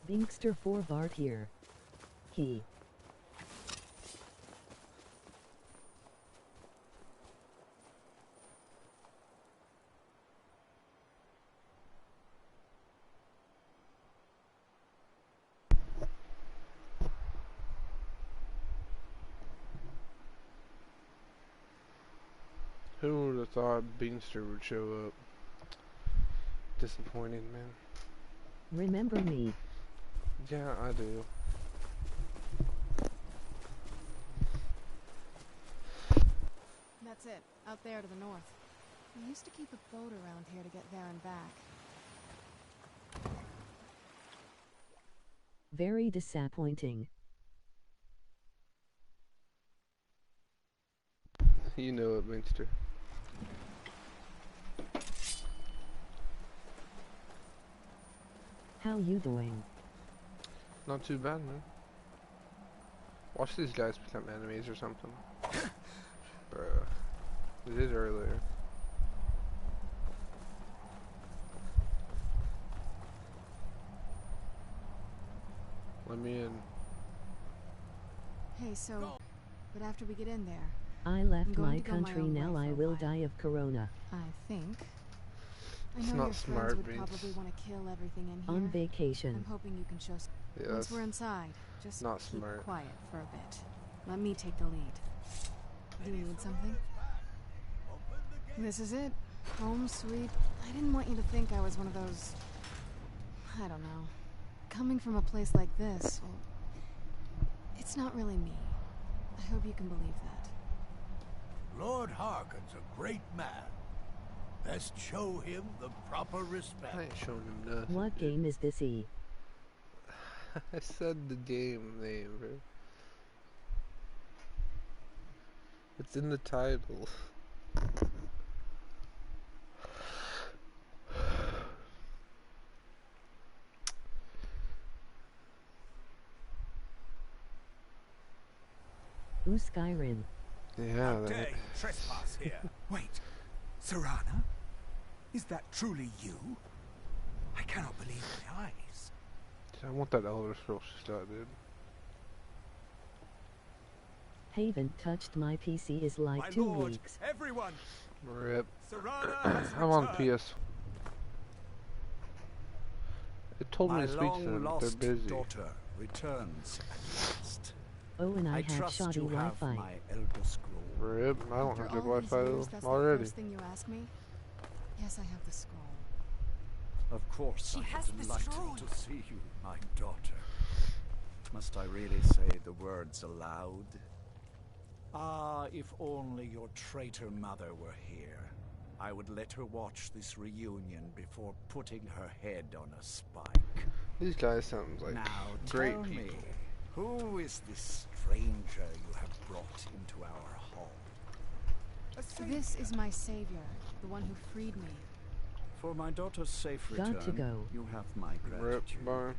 Binkster 4 Bart here. He. Who would have thought Beanster would show up? Disappointed, man. Remember me? Yeah, I do. That's it, out there to the north. We used to keep a boat around here to get there and back. Very disappointing. You know it, Beanster. How you doing? Not too bad, man. Watch these guys become enemies or something. Bruh. We did earlier. Let me in. Hey, but after we get in there, I left going my to go my country, own now way I for a will while. die of corona. I think. I It's know not your smart, friends would Vince. probably want to kill everything in here. On vacation. I'm hoping you can show Yeah, Once that's we're inside, just not keep smart. quiet for a bit. Let me take the lead. Do you need something? This is it. Home sweet. I didn't want you to think I was one of those... I don't know. Coming from a place like this, well, it's not really me. I hope you can believe that. Lord Harkon's a great man. Best show him the proper respect. I ain't showing him nothing. What game is this, E? I said the game name, bro. It's in the title. Ooh, Skyrim. Yeah, How dare that. you trespass here? Wait, Serana? Is that truly you? I cannot believe my eyes. I want that Elder Scrolls stuff, dude. Haven't touched my PC is like My 2 lord, weeks. everyone, Rip. Serana has I'm on returned. PS. It told me My to speak to them, but they're long-lost busy. daughter returns at last. Oh, and I have trust shoddy you have Wi-Fi. my Elder Scroll. Rip. I don't After have good all these Wi-Fi years, though. that's Already. the first thing you ask me? Yes, I have the scroll. Of course, She I has am the delighted scroll. to see you, my daughter. Must I really say the words aloud? Ah, if only your traitor mother were here. I would let her watch this reunion before putting her head on a spike. These guys sound like Now great tell people. me, who is this stranger you have brought into our hall? This is my savior, the one who freed me. For my daughter's safe Got return, to go. you have my Rip. gratitude. Bye.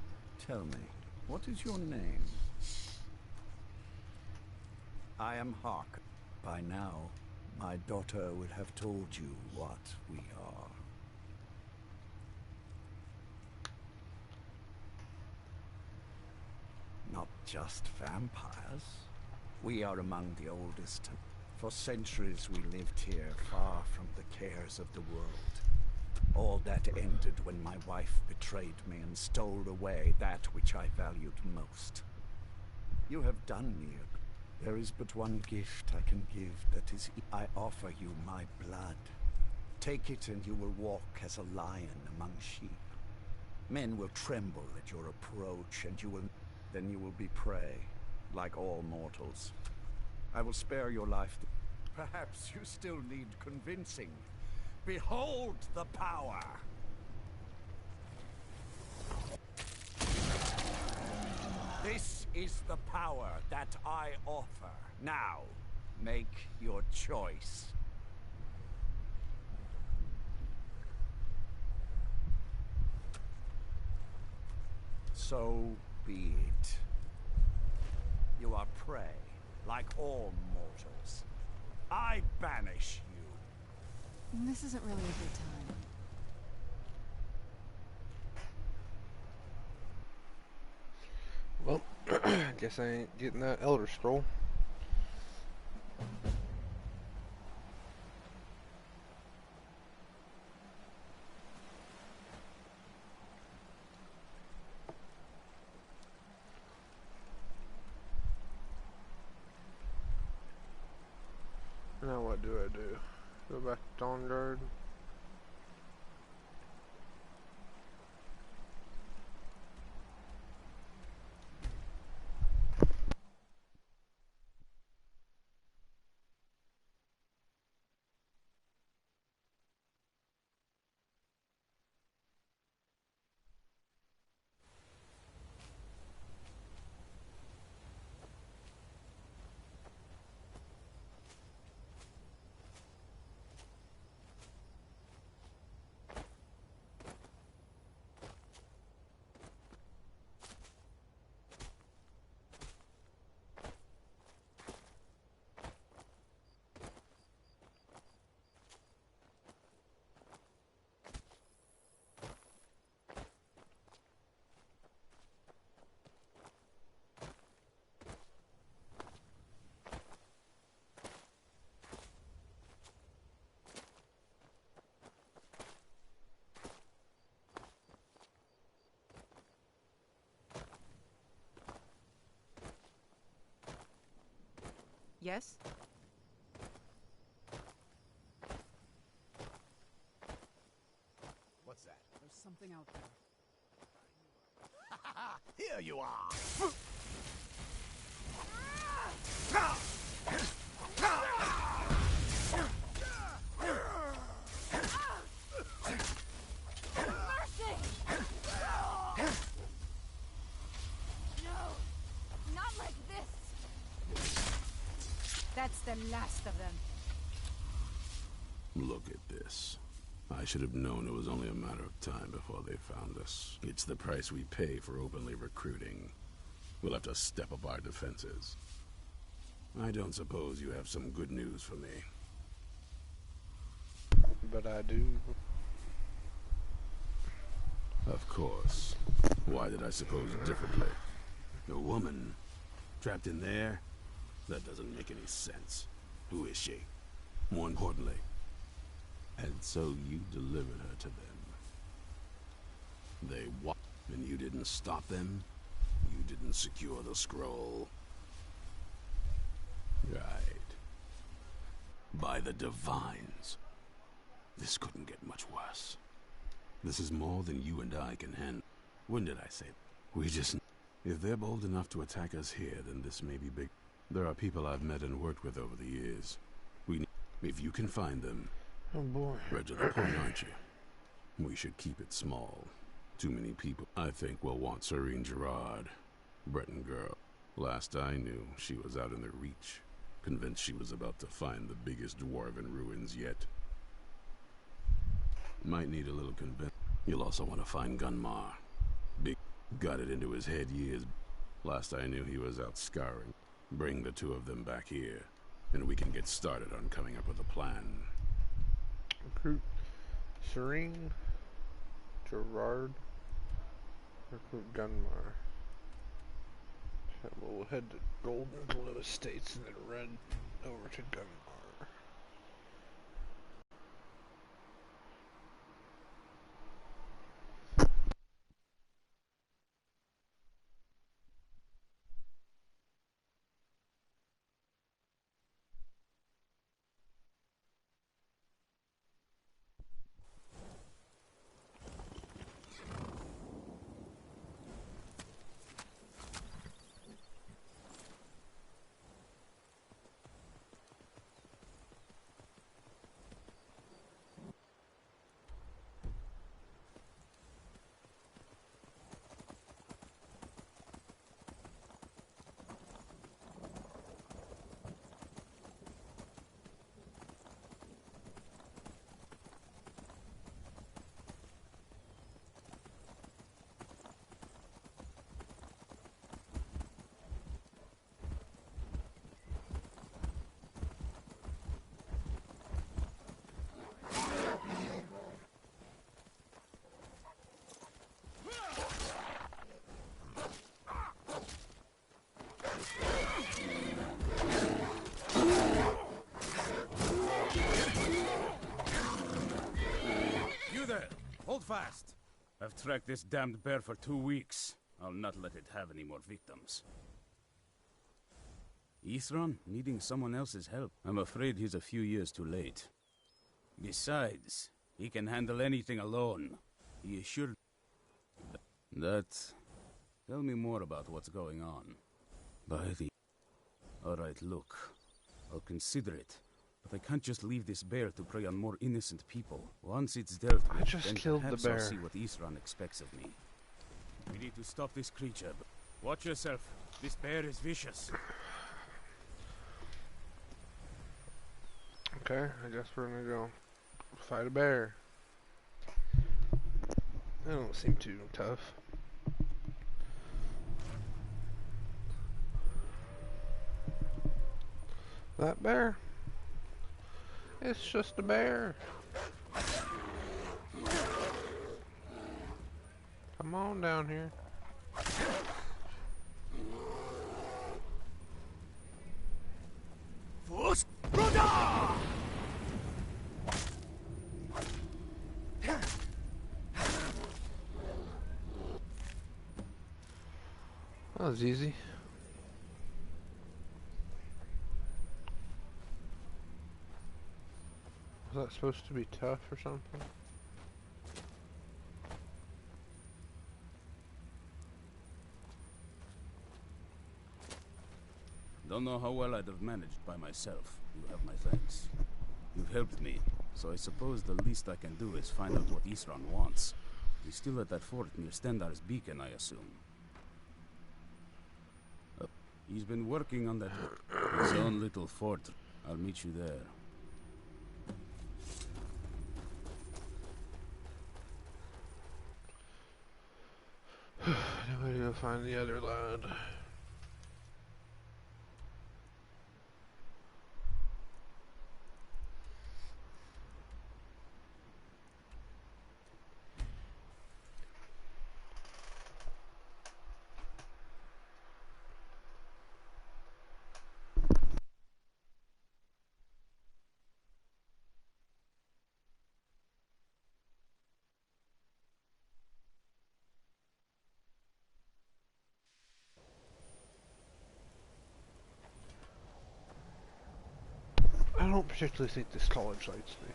Tell me, what is your name? I am Hark. By now, my daughter would have told you what we are. Not just vampires. We are among the oldest. For centuries we lived here, far from the cares of the world. All that ended when my wife betrayed me and stole away that which I valued most. You have done me a... There is but one gift I can give, that is, I offer you my blood. Take it and you will walk as a lion among sheep. Men will tremble at your approach, and then you will be prey, like all mortals. I will spare your life. Perhaps you still need convincing. Behold the power! This is the power that I offer. Now, make your choice. So be it. You are prey, like all mortals. I banish you. This isn't really a good time. Guess I ain't getting that Elder Scroll. Now what do I do? Go back to Dawnguard? Yes? What's that? There's something out there. Here you are! Not like this! That's the last of them. Look at this. I should have known it was only a matter of time before they found us. It's the price we pay for openly recruiting. We'll have to step up our defenses. I don't suppose you have some good news for me. But I do. Of course. Why did I suppose differently? A woman? Trapped in there? That doesn't make any sense. Who is she? More importantly. And so you delivered her to them. They what? And you didn't stop them? You didn't secure the scroll? Right. By the Divines. This couldn't get much worse. This is more than you and I can handle. When did I say that? We just... If they're bold enough to attack us here, then this may be big. There are people I've met and worked with over the years. If you can find them... Oh boy. Right to the point, aren't you? We should keep it small. Too many people. I think we'll want Serene Gerard. Breton girl. Last I knew, she was out in the Reach. Convinced she was about to find the biggest dwarven ruins yet. Might need a little convince. You'll also want to find Gunmar. Big got it into his head years. Last I knew he was out Skyrim. Bring the two of them back here, and we can get started on coming up with a plan. Recruit Serene Gerard. Recruit Gunmar. We'll head to Golden Blue Estates and then Red over to Gunmar. tracked this damned bear for 2 weeks. I'll not let it have any more victims. Isran needing someone else's help. I'm afraid he's a few years too late. Besides, he can handle anything alone. He assured that... Tell me more about what's going on. By the... Alright, look. I'll consider it. But I can't just leave this bear to prey on more innocent people. Once it's dealt with, I just then killed the perhaps bear. I'll see what Isran expects of me. We need to stop this creature. Watch yourself. This bear is vicious. Okay, I guess we're gonna go fight a bear. That don't seem too tough. That bear? It's just a bear. Come on down here. That was easy. Was that supposed to be tough or something? Don't know how well I'd have managed by myself. You have my thanks. You've helped me, so I suppose the least I can do is find out what Isran wants. He's still at that fort near Stendar's beacon, I assume. He's been working on that his own little fort. I'll meet you there. Now we go find the other lad. I don't particularly think this college likes me.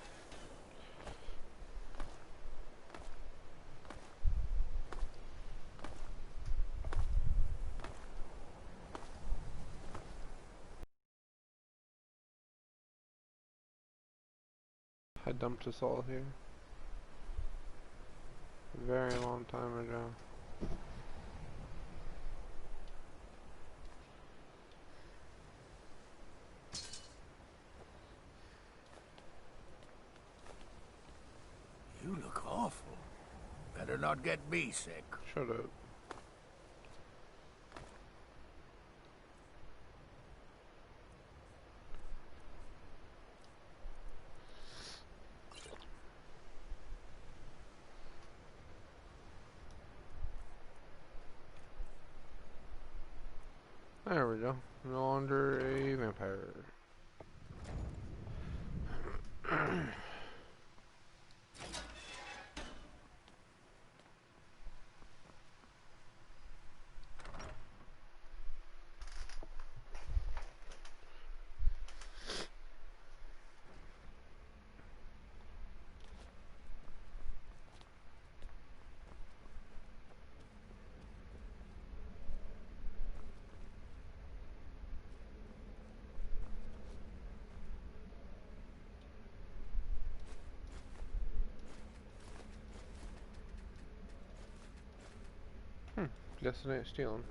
I dumped us all here a very long time ago. You look awful. Better not get me sick. Shut up. There we go. No longer a vampire. Guess it ain't stealing.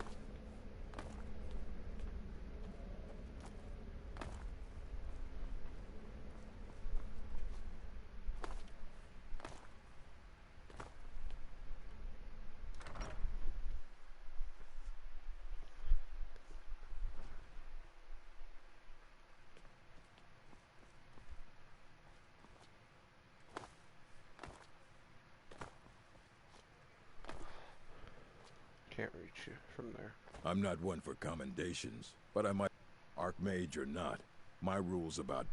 Can't reach you from there. I'm not one for commendations, but I might... Archmage or not, my rule's about...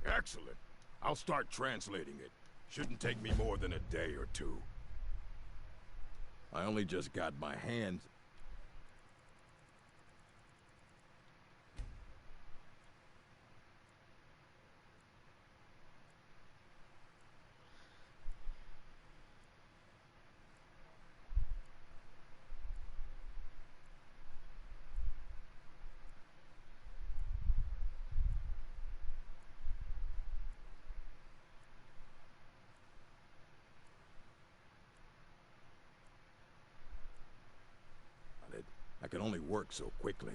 Excellent. I'll start translating it. Shouldn't take me more than a day or two. I only just got my hands... I can only work so quickly.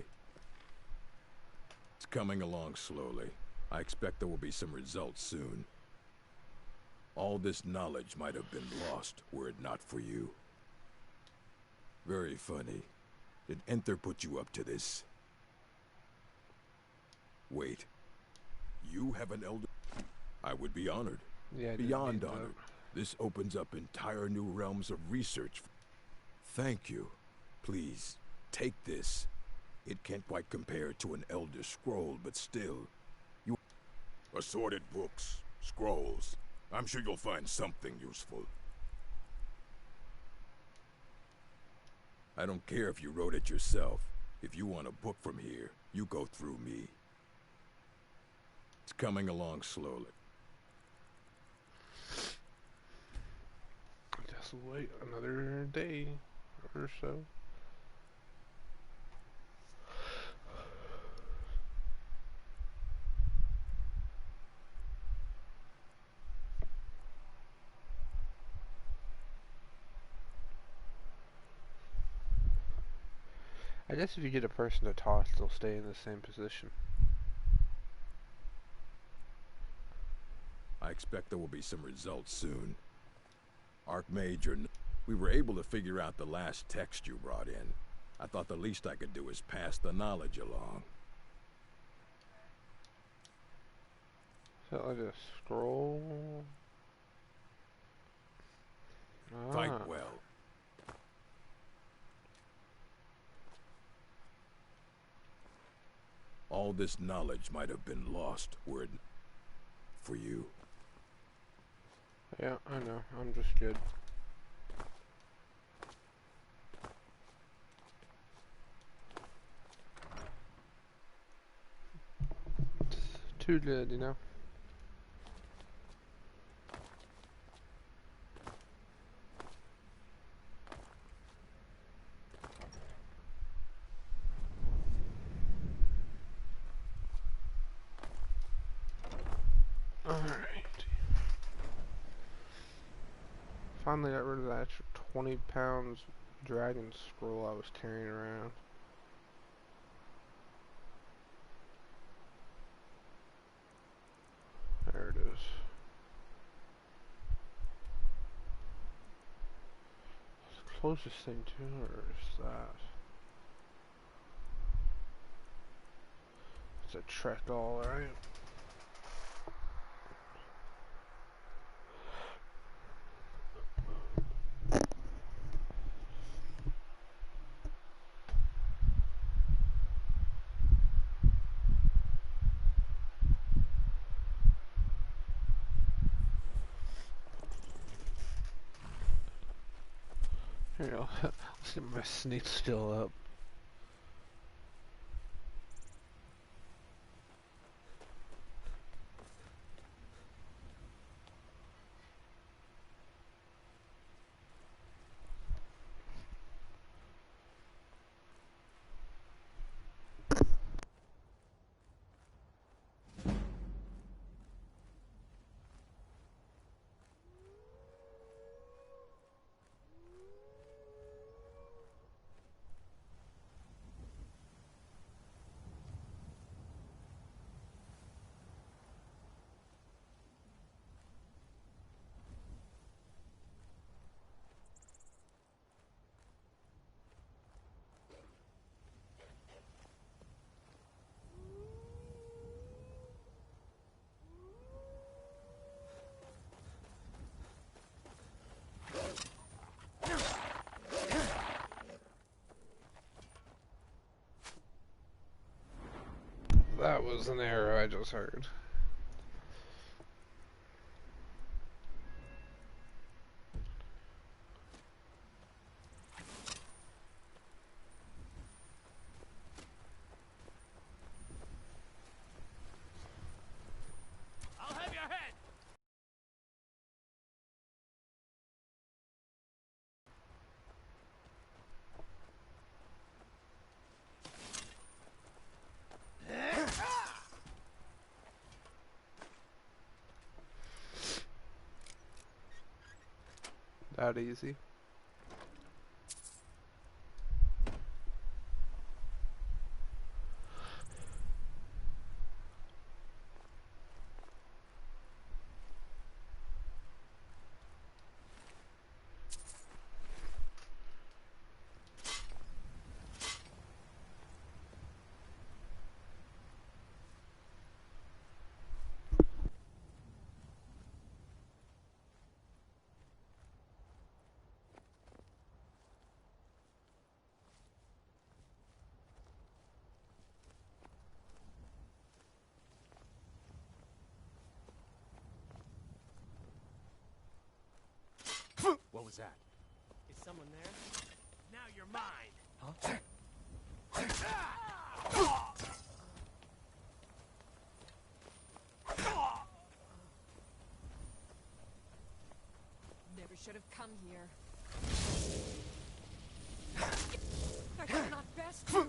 It's coming along slowly. I expect there will be some results soon. All this knowledge might have been lost were it not for you. Very funny. Did Enter put you up to this? Wait. You have an elder? I would be honored. Yeah, Beyond honored. This opens up entire new realms of research. Thank you. Please, take this. It can't quite compare to an Elder Scroll, but still, you... Assorted books, scrolls. I'm sure you'll find something useful. I don't care if you wrote it yourself. If you want a book from here, you go through me. It's coming along slowly. Just wait another day or so. I guess if you get a person to toss, they'll stay in the same position. I expect there will be some results soon. Archmage or we were able to figure out the last text you brought in. I thought the least I could do is pass the knowledge along. Is that like a scroll? Fight well. All this knowledge might have been lost were it for you. Yeah, I know. I'm just good. It's too good, you know? Alright. Finally got rid of that extra 20 pounds dragon scroll I was carrying around. There it is. What's the closest thing to her is that. It's a trek all, right? Here you go. Let's get my sneak skill up. That was an error I just heard. That easy. What was that? Is someone there? Now you're mine! Huh? Never should have come here. I thought not best to.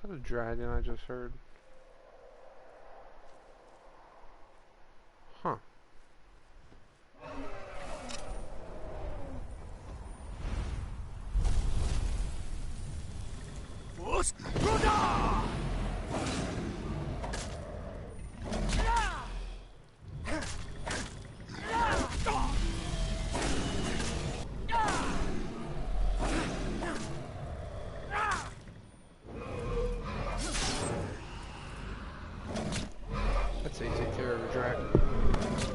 Is that a dragon I just heard? Huh. That's easy, care of a dragon.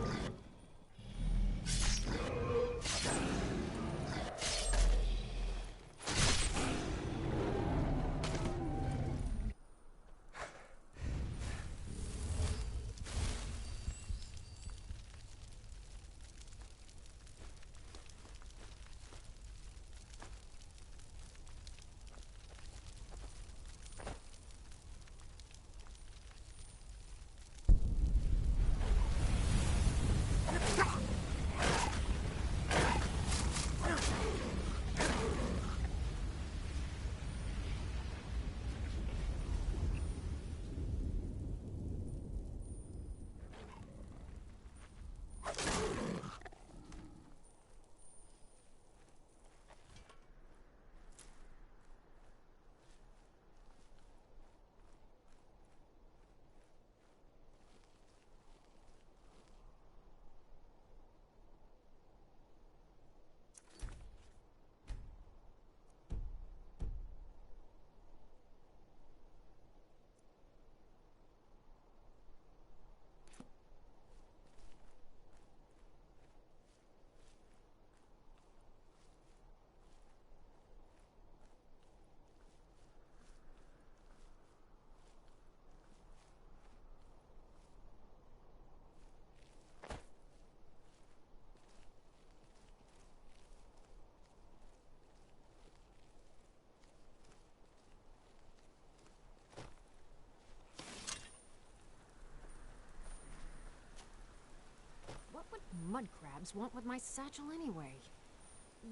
mud crabs want with my satchel anyway?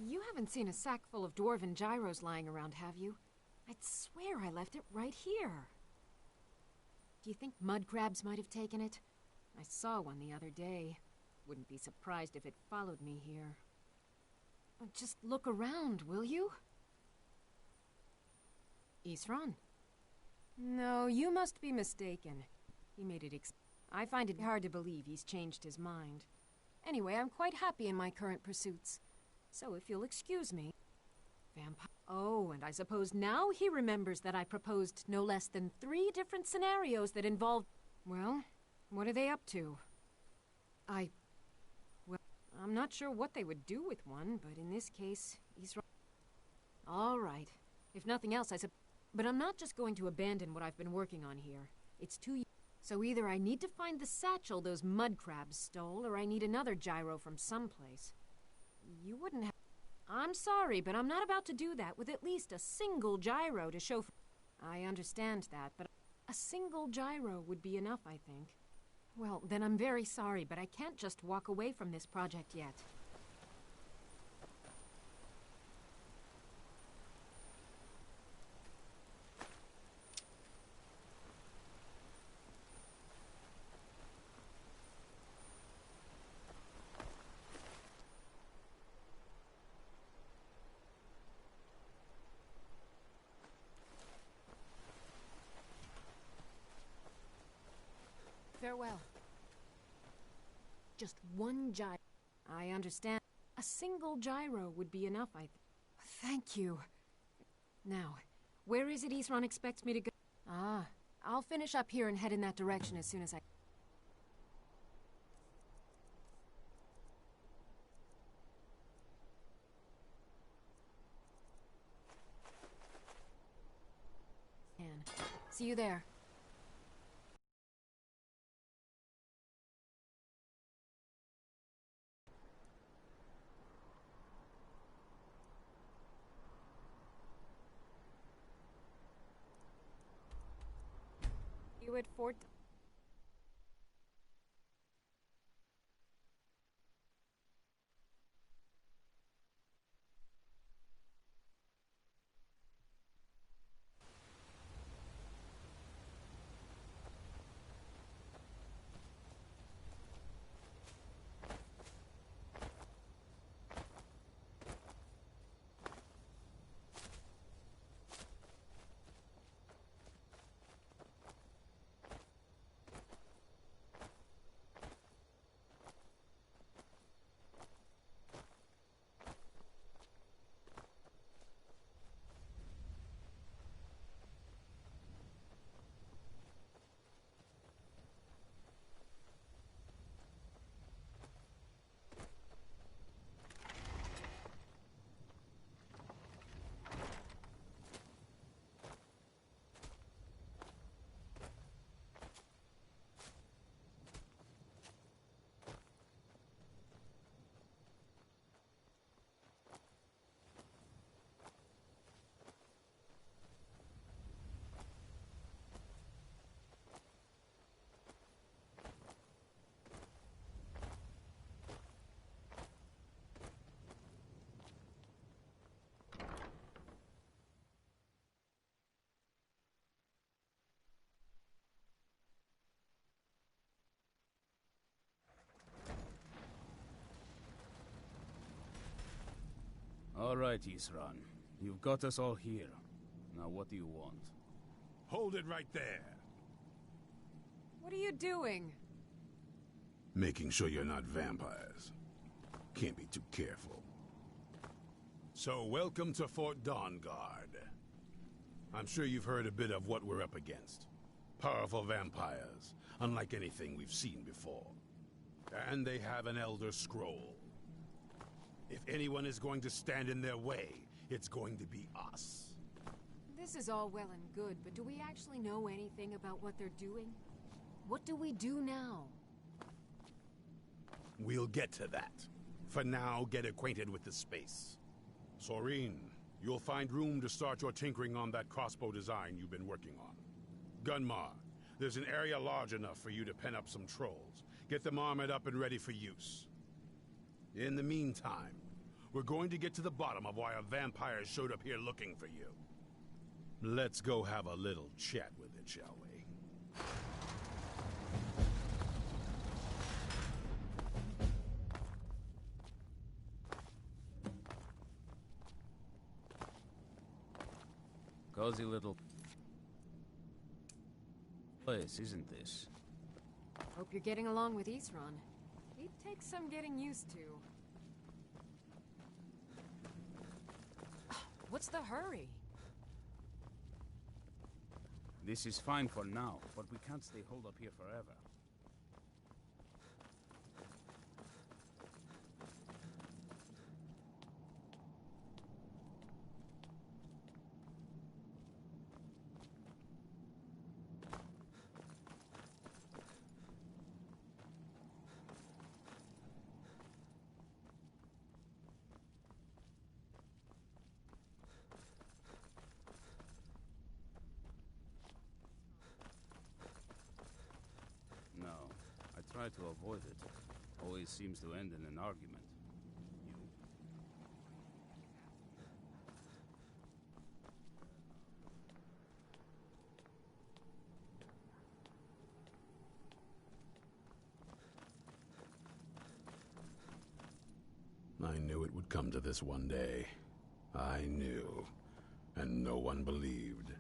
You haven't seen a sack full of dwarven gyros lying around, have you? I'd swear I left it right here. Do you think mud crabs might have taken it? I saw one the other day. Wouldn't be surprised if it followed me here. Just look around, will you? Isran? No, you must be mistaken. He made it I find it hard to believe he's changed his mind. Anyway, I'm quite happy in my current pursuits. So if you'll excuse me... Vampire... Oh, and I suppose now he remembers that I proposed no less than 3 different scenarios that involved... Well, what are they up to? Well, I'm not sure what they would do with one, but in this case, he's right. All right. If nothing else, But I'm not just going to abandon what I've been working on here. It's too... So either I need to find the satchel those mud crabs stole, or I need another gyro from someplace. You wouldn't have... I'm sorry, but I'm not about to do that with at least a single gyro to show... I understand that, but a single gyro would be enough, I think. Well, then I'm very sorry, but I can't just walk away from this project yet. Farewell. Just one gyro. I understand. A single gyro would be enough, I think. Thank you. Now, where is it Isran expects me to go? Ah, I'll finish up here and head in that direction as soon as I... can. See you there. You at Fort... All right, Isran. You've got us all here. Now what do you want? Hold it right there. What are you doing? Making sure you're not vampires. Can't be too careful. So, welcome to Fort Dawnguard. I'm sure you've heard a bit of what we're up against. Powerful vampires, unlike anything we've seen before. And they have an Elder Scroll. If anyone is going to stand in their way, it's going to be us. This is all well and good, but do we actually know anything about what they're doing? What do we do now? We'll get to that. For now, get acquainted with the space. Soreen, you'll find room to start your tinkering on that crossbow design you've been working on. Gunmar, there's an area large enough for you to pen up some trolls. Get them armored up and ready for use. In the meantime, we're going to get to the bottom of why a vampire showed up here looking for you. Let's go have a little chat with it, shall we? Cozy little place, isn't this? Hope you're getting along with Isran. It takes some getting used to. What's the hurry? This is fine for now, but we can't stay holed up here forever. No, I try to avoid it. Always seems to end in an argument. I knew it would come to this one day. I knew. And no one believed.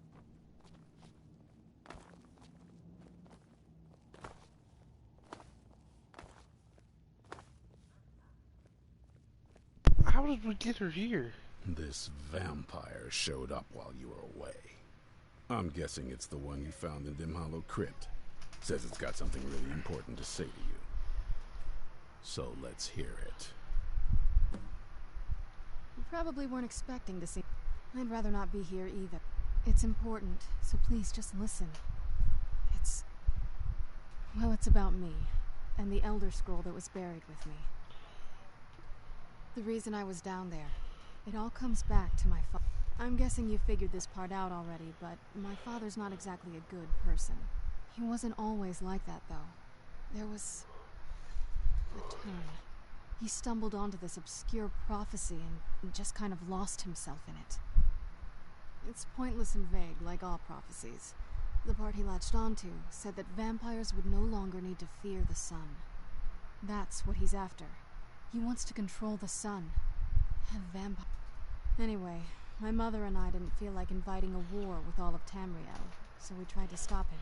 How did we get her here? This vampire showed up while you were away. I'm guessing it's the one you found in Dim Hollow Crypt. Says it's got something really important to say to you. So let's hear it. You probably weren't expecting to see. I'd rather not be here either. It's important, so please just listen. Well, it's about me, and the Elder Scroll that was buried with me. The reason I was down there. It all comes back to my father. I'm guessing you figured this part out already, but my father's not exactly a good person. He wasn't always like that, though. There was a turn. He stumbled onto this obscure prophecy and just kind of lost himself in it. It's pointless and vague, like all prophecies. The part he latched onto said that vampires would no longer need to fear the sun. That's what he's after. He wants to control the sun. Have vampires. Anyway, my mother and I didn't feel like inviting a war with all of Tamriel, so we tried to stop him.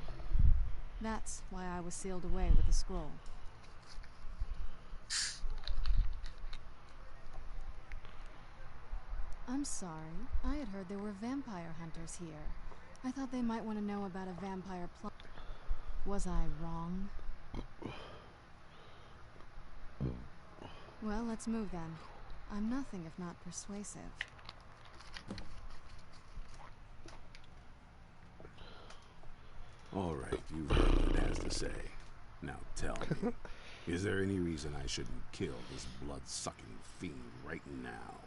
That's why I was sealed away with the scroll. I'm sorry. I had heard there were vampire hunters here. I thought they might want to know about a vampire plot. Was I wrong? Well, let's move then. I'm nothing if not persuasive. All right, you've heard what it has to say. Now tell me, is there any reason I shouldn't kill this blood-sucking fiend right now?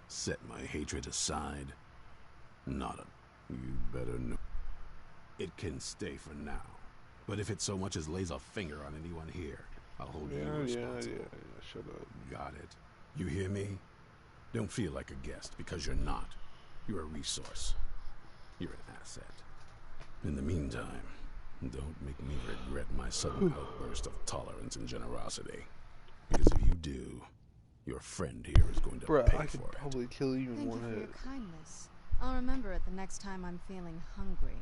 Set my hatred aside? Not a... You better know. It can stay for now. But if it so much as lays a finger on anyone here, I'll hold you responsible. Yeah, shut up. Got it. You hear me? Don't feel like a guest, because you're not. You're a resource. You're an asset. In the meantime, don't make me regret my sudden outburst of tolerance and generosity. Because if you do, your friend here is going to pay I could for it. probably kill you in Thank one you for hit. your kindness. I'll remember it the next time I'm feeling hungry.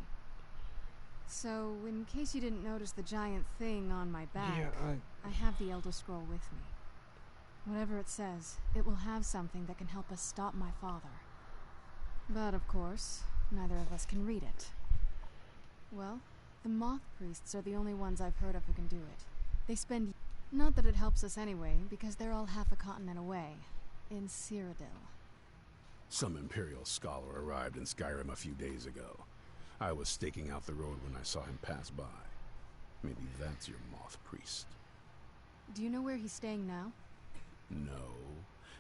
So, in case you didn't notice the giant thing on my back, Yeah, I have the Elder Scroll with me. Whatever it says, it will have something that can help us stop my father. But, of course, neither of us can read it. Well, the moth priests are the only ones I've heard of who can do it. They spend... Not that it helps us anyway, because they're all half a continent away. In Cyrodiil. Some Imperial scholar arrived in Skyrim a few days ago. I was staking out the road when I saw him pass by. Maybe that's your moth priest. Do you know where he's staying now? No,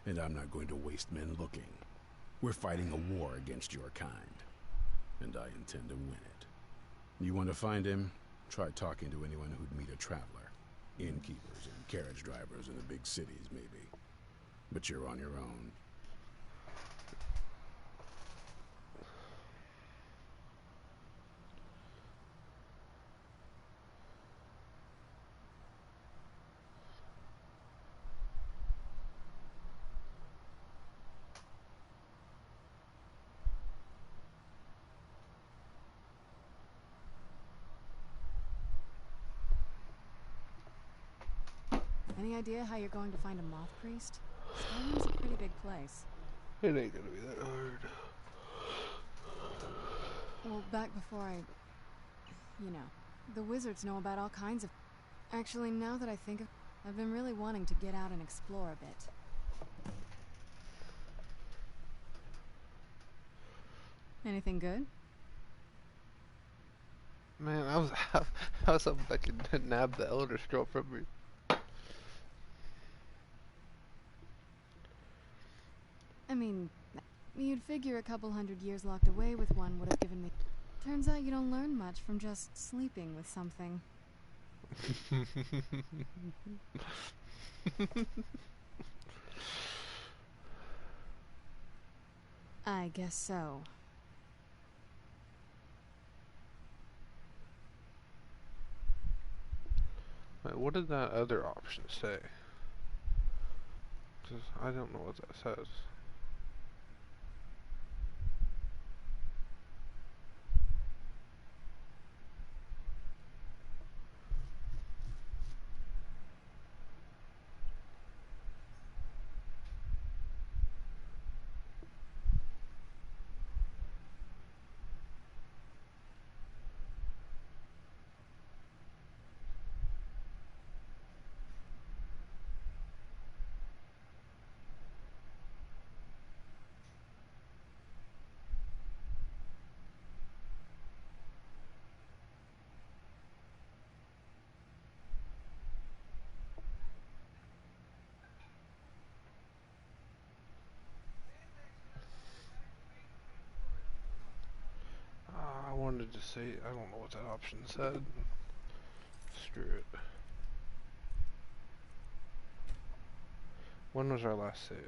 and I'm not going to waste men looking. We're fighting a war against your kind, and I intend to win it. You want to find him? Try talking to anyone who'd meet a traveler. Innkeepers and carriage drivers in the big cities, maybe. But you're on your own. Any idea how you're going to find a moth priest? Skyrim's a pretty big place. It ain't gonna be that hard. Well, back before you know, the wizards know about all kinds of... Actually, now that I think of... I've been really wanting to get out and explore a bit. Anything good? Man, I was hoping I could nab the Elder Scroll from me. I mean, you'd figure a couple 100 years locked away with one would have given me... Turns out you don't learn much from just sleeping with something. I guess so. Wait, what did that other option say? 'Cause I don't know what that says. I wanted to say, I don't know what that option said. Screw it. When was our last save?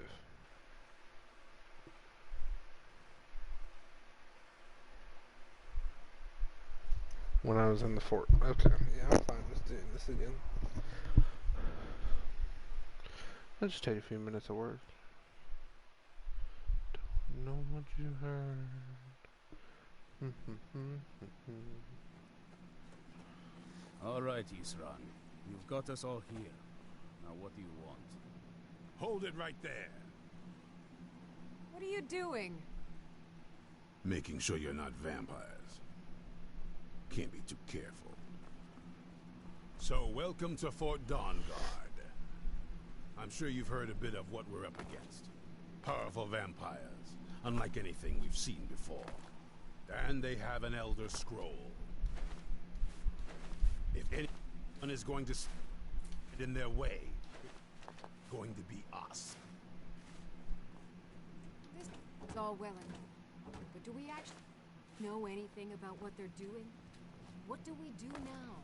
When I was in the fort. Okay, yeah, I'm fine with doing this again. It'll just take a few minutes of work. Don't know what you heard. All right, Isran. You've got us all here. Now what do you want? Hold it right there. What are you doing? Making sure you're not vampires. Can't be too careful. So, welcome to Fort Dawnguard. I'm sure you've heard a bit of what we're up against. Powerful vampires, unlike anything we've seen before. And they have an Elder Scroll. If anyone is going to stand in their way, it's going to be us. This is all well and good, but do we actually know anything about what they're doing? What do we do now?